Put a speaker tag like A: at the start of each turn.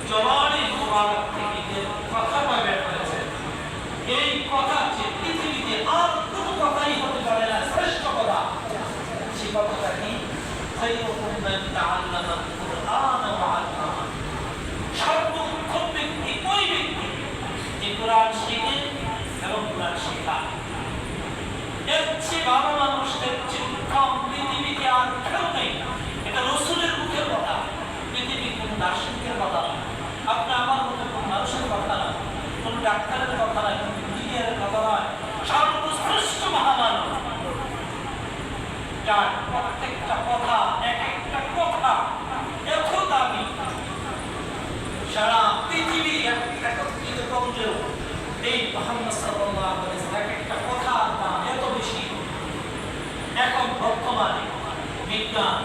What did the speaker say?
A: জবানে মোবারক থেকে যে কথাটা বের হয়েছে, এই কথা যে পৃথিবীতে আর কোনো কথাই হতে পারে না, শ্রেষ্ঠ কথা। সেই কথাটা কি? খায়রুকুম মান তাআল্লামাল কুরআন ওয়া আল্লামা। সর্বোত্তম ব্যক্তি ওই ব্যক্তি যে কোরআন শিখে এবং কোরআন শেখায়। এর চেয়ে ভালো মানুষ, এর চেয়ে উত্তম পৃথিবীতে আর কেউ নেই। এটা রাসূলের মুখের কথা, পৃথিবীর কোন দার্শনিকের কথা না, আপনার আমার মতো কোন মানুষের কথা না, কোন ডাক্তারের কথা নয়, কোন ইঞ্জিনিয়ারের কথা নয়। সর্বশ্রেষ্ঠ মহামানব, যার প্রত্যেকটা কথা, এক একটা কথা এত দামি, সারা পৃথিবী একত্রিত করলেও এই মুহাম্মদ সাল্লাল্লাহু আলাইহি ওয়াসাল্লাম এক একটা কথা দাম এত বেশি। এখন বর্তমানে বিজ্ঞান